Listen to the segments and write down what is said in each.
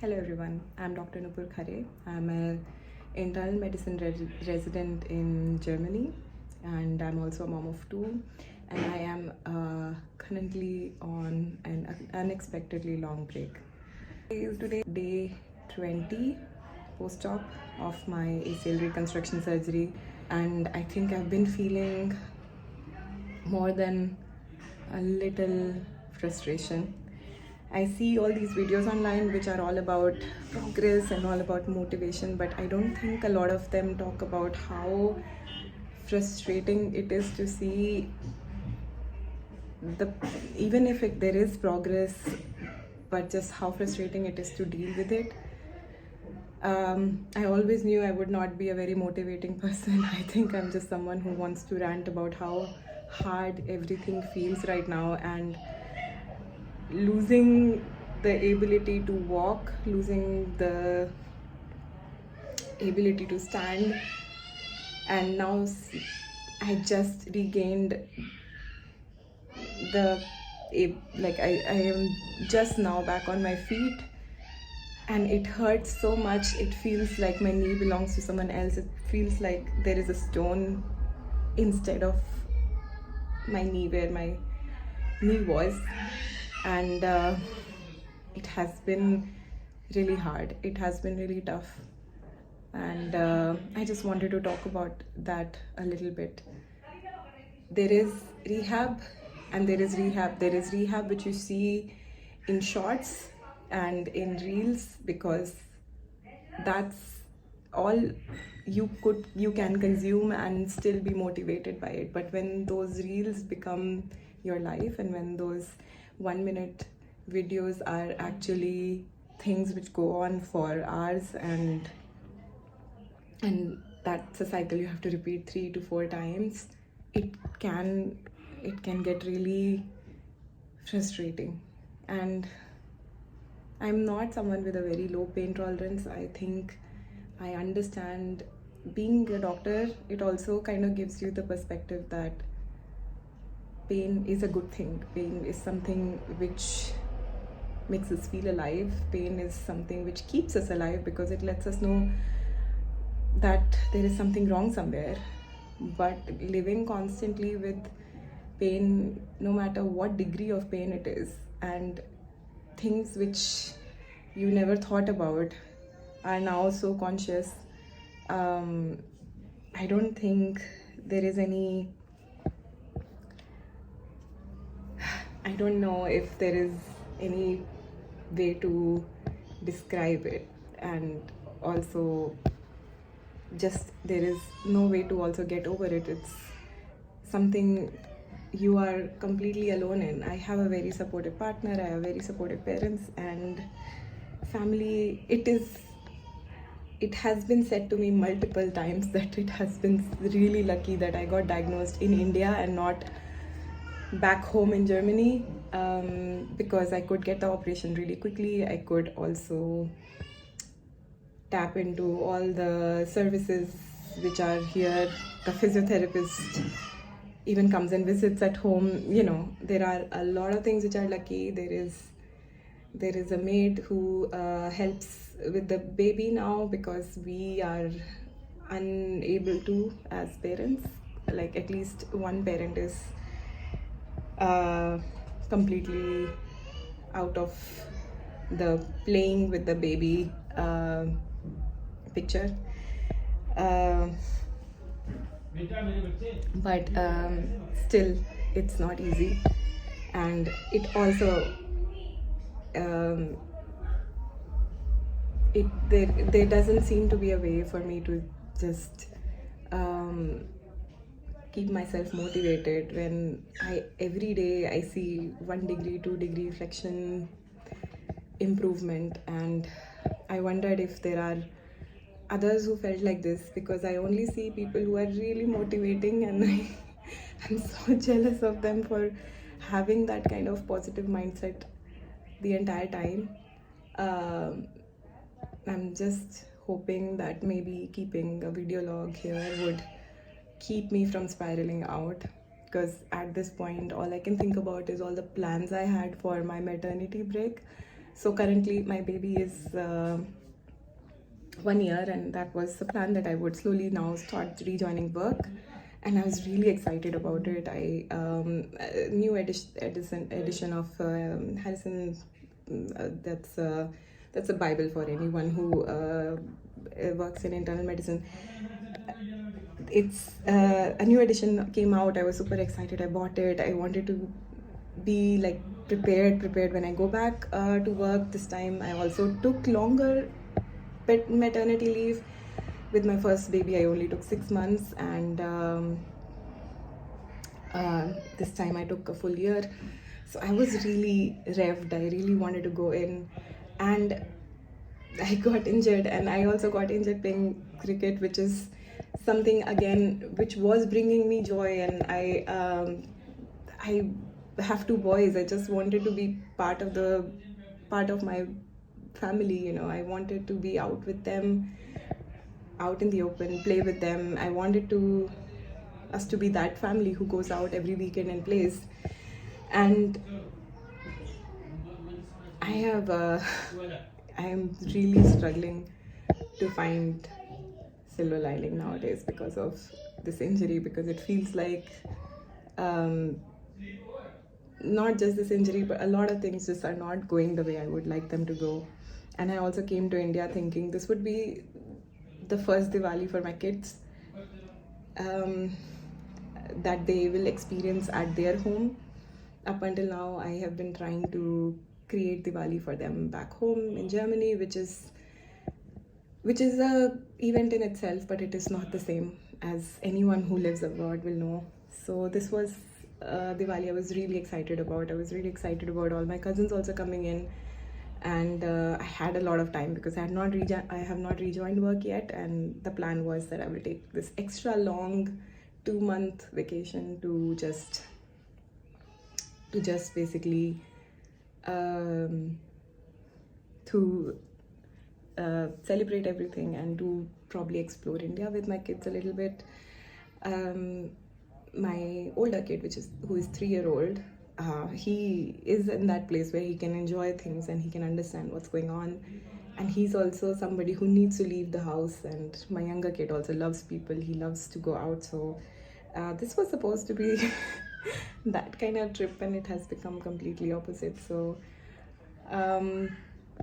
Hello everyone, I'm Dr. Nupur Khare. I'm an internal medicine resident in Germany, and I'm also a mom of two, and I am currently on an unexpectedly long break. Today is day 20 post-op of my ACL reconstruction surgery, and I think I've been feeling more than a little frustration. I see all these videos online which are all about progress and all about motivation, but I don't think a lot of them talk about how frustrating it is to see the even if there is progress, but just how frustrating it is to deal with it. I always knew I would not be a very motivating person. I think I'm just someone who wants to rant about how hard everything feels right now, and losing the ability to walk, losing the ability to stand, and now I just regained the I am just now back on my feet, and it hurts so much. It feels like my knee belongs to someone else. It feels like there is a stone instead of my knee where my knee was, and it has been really hard. It has been really tough, and I just wanted to talk about that a little bit. There is rehab and there is rehab. There is rehab which you see in shorts and in reels, because that's all you can consume and still be motivated by it. But when those reels become your life, and when those 1 minute videos are actually things which go on for hours, and that's a cycle you have to repeat 3 to 4 times, it can get really frustrating. And I'm not someone with a very low pain tolerance. I think I understand being a doctor, it also kind of gives you the perspective that pain is a good thing. Pain is something which makes us feel alive. Pain is something which keeps us alive because it lets us know that there is something wrong somewhere. But living constantly with pain, no matter what degree of pain it is, and things which you never thought about are now so conscious. I don't think there is any, I don't know if there is any way to describe it, and also just there is no way to also get over it. It's something you are completely alone in. I have a very supportive partner, I have very supportive parents and family. It has been said to me multiple times that it has been really lucky that I got diagnosed in India and not back home in Germany, because I could get the operation really quickly. I could also tap into all the services which are here. The physiotherapist even comes and visits at home. There are a lot of things which are lucky. There is a maid who helps with the baby now, because we are unable to as parents. Like, at least one parent is completely out of the playing with the baby picture. But still, it's not easy, and it also there doesn't seem to be a way for me to just keep myself motivated when every day I see 1 degree, 2 degree flexion improvement. And I wondered if there are others who felt like this, because I only see people who are really motivating, and I'm so jealous of them for having that kind of positive mindset the entire time. I'm just hoping that maybe keeping a video log here would keep me from spiraling out, because at this point all I can think about is all the plans I had for my maternity break, So currently my baby is 1 year, and that was the plan that I would slowly now start rejoining work. And I was really excited about it. I new edition of Harrison. That's a Bible for anyone who works in internal medicine. It's a new edition came out. I was super excited. I bought it. I wanted to be like prepared when I go back to work this time. I also took longer maternity leave. With my first baby, I only took 6 months, and this time I took a full year. So I was really revved. I really wanted to go in, and I got injured, and I also got injured playing cricket, which is something again which was bringing me joy. And I have two boys. I just wanted to be part of my family. I wanted to be out with them, out in the open, play with them. I wanted us to be that family who goes out every weekend and plays. And I am really struggling to find silver lining nowadays because of this injury, because it feels like not just this injury, but a lot of things just are not going the way I would like them to go. And I also came to India thinking this would be the first Diwali for my kids that they will experience at their home. Up until now, I have been trying to create Diwali for them back home in Germany, which is a event in itself, but it is not the same, as anyone who lives abroad will know. So this was Diwali I was really excited about. I was really excited about all my cousins also coming in, and I had a lot of time because I have not rejoined work yet, and the plan was that I will take this extra long 2-month vacation to just basically to celebrate everything and to probably explore India with my kids a little bit. My older kid, who is 3-year-old, he is in that place where he can enjoy things and he can understand what's going on, and he's also somebody who needs to leave the house. And my younger kid also loves people. He loves to go out. So this was supposed to be that kind of trip, and it has become completely opposite. So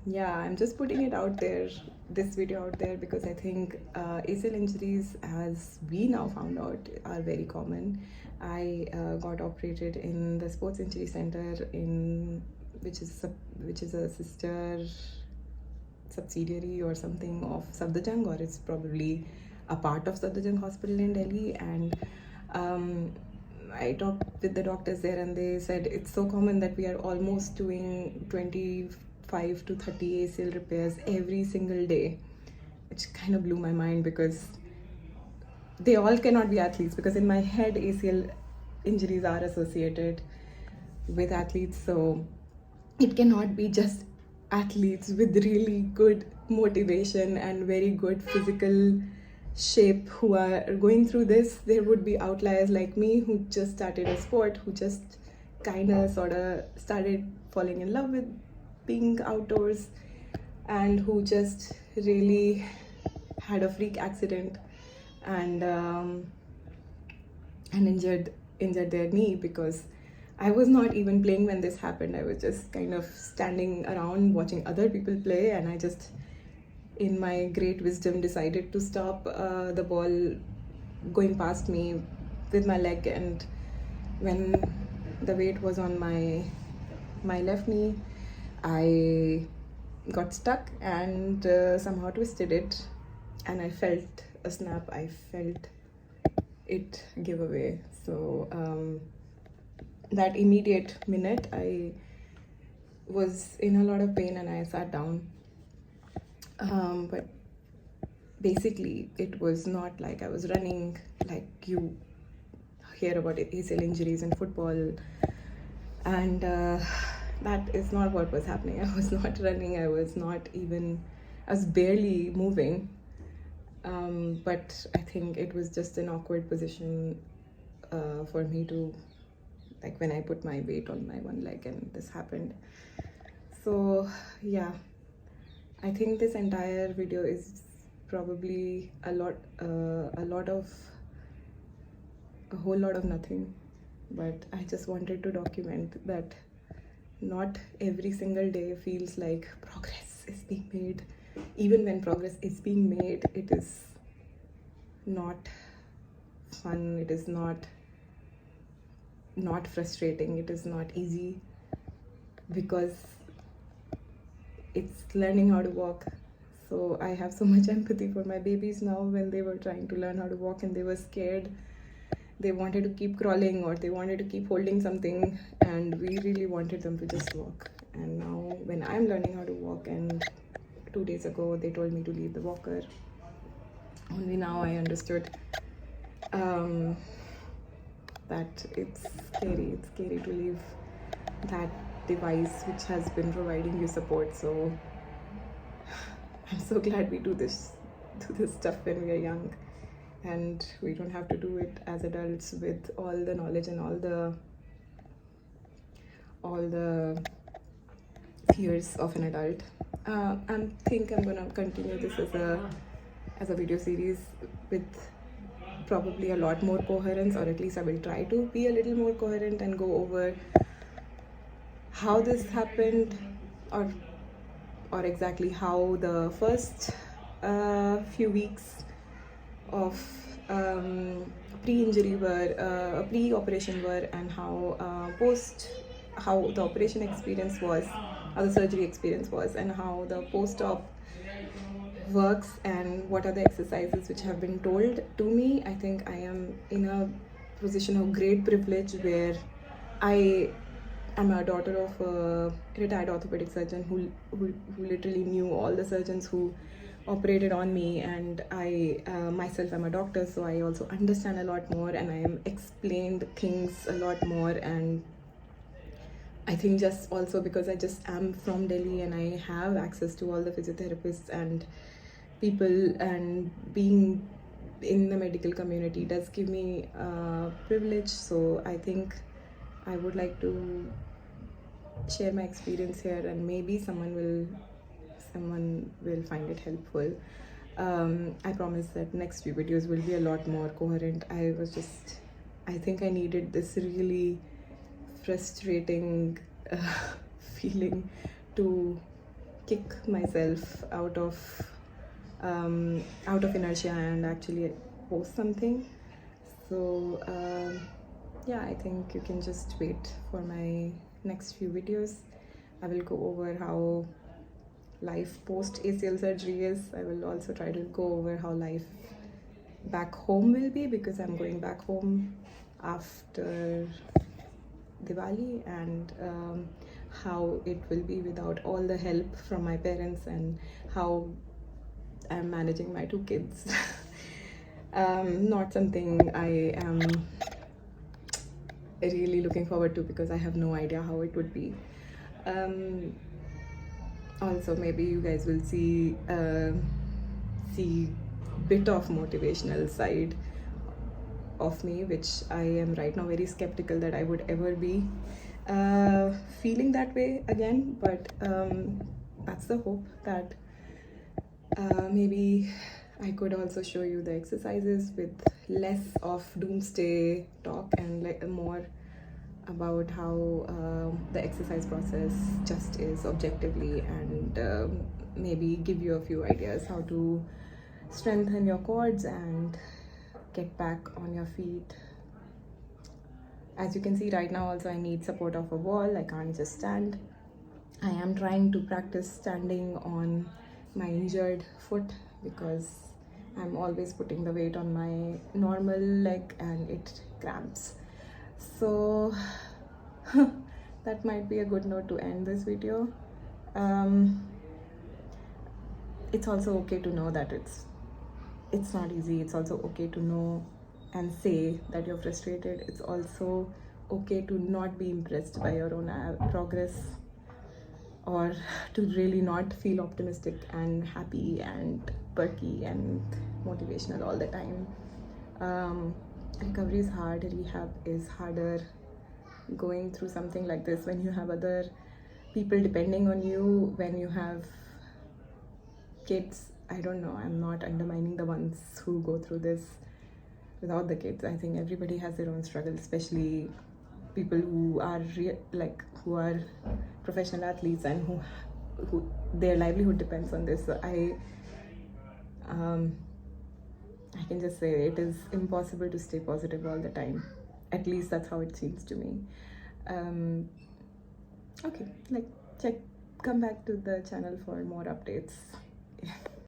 yeah, I'm just putting it out there, this video out there, because I think ACL injuries, as we now found out, are very common. I got operated in the Sports Injury Center, which is a sister subsidiary or something of Safdarjung, or it's probably a part of Safdarjung Hospital in Delhi. And I talked with the doctors there, and they said it's so common that we are almost doing 25 to 30 ACL repairs every single day, which kind of blew my mind, because they all cannot be athletes, because in my head ACL injuries are associated with athletes. So it cannot be just athletes with really good motivation and very good physical shape who are going through this. There would be outliers like me, who just started a sport, who just kind of sort of started falling in love with being outdoors, and who just really had a freak accident and injured their knee, because I was not even playing when this happened. I was just kind of standing around watching other people play, and I just, in my great wisdom, decided to stop the ball going past me with my leg. And when the weight was on my left knee, I got stuck and somehow twisted it, and I felt a snap. I felt it give away. So that immediate minute, I was in a lot of pain and I sat down. But basically, it was not like I was running, like you hear about ACL injuries in football, and that is not what was happening. I was not running. I was barely moving. But I think it was just an awkward position for me to, like, when I put my weight on my one leg and this happened. So yeah, I think this entire video is probably a whole lot of nothing, but I just wanted to document that not every single day feels like progress is being made. Even when progress is being made, it is not fun, it is not frustrating, it is not easy, because it's learning how to walk. So I have so much empathy for my babies now when they were trying to learn how to walk and they were scared. They wanted to keep crawling or they wanted to keep holding something, and we really wanted them to just walk. And now when I'm learning how to walk, and 2 days ago they told me to leave the walker, only now I understood that it's scary to leave that device which has been providing you support. So I'm so glad we do this stuff when we are young, and we don't have to do it as adults with all the knowledge and all the fears of an adult. I think I'm gonna continue this as a video series with probably a lot more coherence, or at least I will try to be a little more coherent and go over how this happened, or exactly how the first few weeks of pre-injury pre-operation were, and how how the operation experience was, how the surgery experience was, and how the post-op works, and what are the exercises which have been told to me. I think I am in a position of great privilege where I am a daughter of a retired orthopedic surgeon who literally knew all the surgeons who operated on me, and I myself am a doctor, so I also understand a lot more, and I am explained things a lot more. And I think just also because I just am from Delhi and I have access to all the physiotherapists and people, and being in the medical community does give me privilege. So I think I would like to share my experience here, and maybe someone will find it helpful. I promise that next few videos will be a lot more coherent. I think I needed this really frustrating feeling to kick myself out of inertia and actually post something. So yeah, I think you can just wait for my next few videos. I will go over how life post ACL surgery is. I will also try to go over how life back home will be, because I'm going back home after Diwali, and how it will be without all the help from my parents, and how I'm managing my 2 kids. Not something I am really looking forward to, because I have no idea how it would be. Also, maybe you guys will see bit of motivational side of me, which I am right now very skeptical that I would ever be feeling that way again. But that's the hope, that maybe I could also show you the exercises with less of doomsday talk, and more about how the exercise process just is objectively, and maybe give you a few ideas how to strengthen your quads and get back on your feet. As you can see right now also, I need support of a wall. I can't just stand. I am trying to practice standing on my injured foot, because I'm always putting the weight on my normal leg and it cramps. So that might be a good note to end this video. It's also okay to know that it's not easy. It's also okay to know and say that you're frustrated. It's also okay to not be impressed by your own progress, or to really not feel optimistic and happy and perky and motivational all the time. Recovery is hard, rehab is harder. Going through something like this when you have other people depending on you when you have kids. I don't know, I'm not undermining the ones who go through this without the kids. I think everybody has their own struggles, especially people who are who are professional athletes and who their livelihood depends on this. So I can just say it is impossible to stay positive all the time. At least that's how it seems to me. Okay, come back to the channel for more updates.